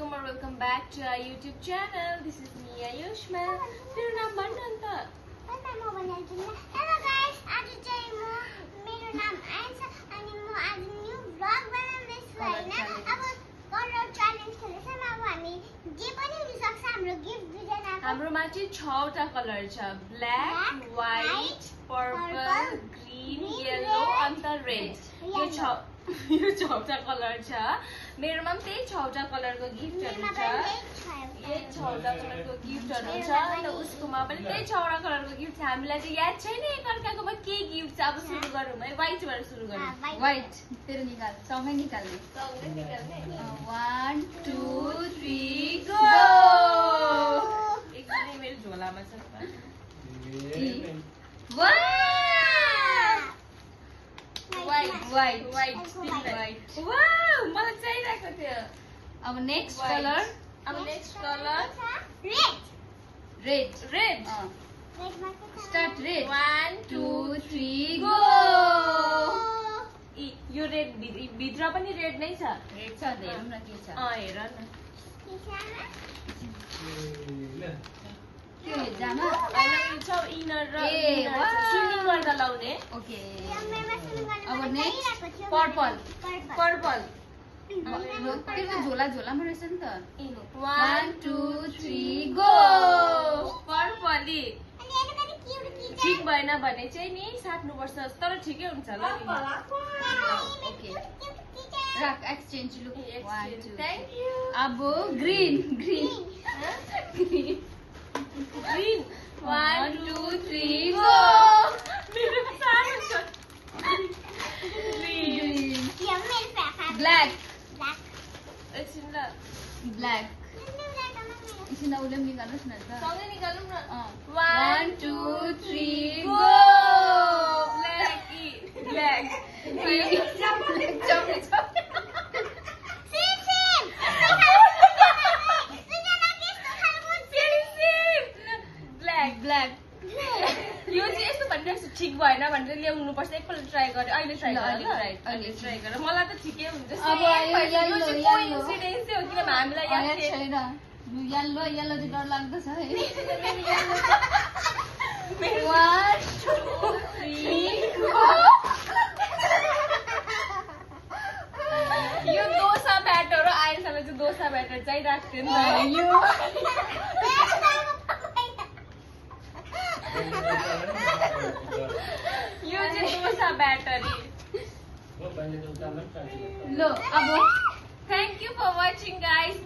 welcome back to our YouTube channel. This is me Ayushma. तेरो नाम भन्न अन्त. Hello guys, आज चाहिँ मेरो नाम आइन्छ अनि म आज न्यू भ्लग बनाउँदैछु हैन. अब कलर च्यालेन्ज खेल्दैछौँ. अब हामी जे पनि हुन सक्छ. हाम्रो गिफ्ट दुईजनाको. हाम्रोमा चाहिँ 6 वटा कलर छ. Black, white, purple, green, yellow अन्त रेड. यो 6 वटा कलर छ. मेरोमा पनि त्यही 6 वटा कलरको गिफ्टहरु छ. यही 6 वटा कलरको गिफ्टहरु छ र उसकोमा पनि त्यही 6 वटा कलरको गिफ्ट छ. हामीलाई चाहिँ याद छैन एकअर्काकोमा के गिफ्ट छ. अब सुरु गरौँ है. व्हाइटबाट सुरु गरौँ. व्हाइट तेरो निकाल सँगै निकाल्ने. 1 2 3 गो. एकछिन मेरो झोलामा छ. White white. वाउ, मलाई चाहिरहेको थियो. अब नेक्स्ट कलर. अब next colour red. Red. Start red. 1 2 3 go. यो रेड भित्र पनि रेड नै छ. रेड छ हेरौँ न के छ. हेर न. त्यो जामा हैन छ इनर र स्विमिङ गर्दा लाउने. ओके. अब नेक्स्ट पर्पल. पर्पल. त्यो झोला झोलामा रहेछ नि त. 1 2 3 गो. पर्पल. ठिक भएन भने चाहिँ नि साट्नुपर्छ. तर ठिकै हुन्छ ल नि. ओके. राख एक्सचेन्ज लुक. 1 2 thank you. अब ग्रीन. ग्रीन. ग्रीन. 1 2 3 गो. मेरो सानो छ. ग्रीन. ब्ल्याक. एकछिन ल. ब्ल्याक. एकछिन उसले पनि निकाल्नुहोस् न त. सँगै निकालौँ न. 1 2 3 गो. ब्ल्याक. ब्ल्याक. यो चाहिँ यस्तो भनिरहेको छ ठिक भएन भनेर ल्याउनु पर्छ. एकपल्ट ट्राई गरेँ. अहिले ट्राई गरेर मलाई त ठिकै हुन्छ. अब यो कोइन्सिडेन्स हो किनभने हामीलाई याद छैन. येल्लो चाहिँ डर लाग्दो छ है. 1 2 3 यो डोसा ब्याटर हो. आइन्सालाई चाहिँ डोसा ब्याटर चाहिरहेको थियो नि त. यो चाहिँ डोसा ब्याटर. लो अब Thank you for watching guys.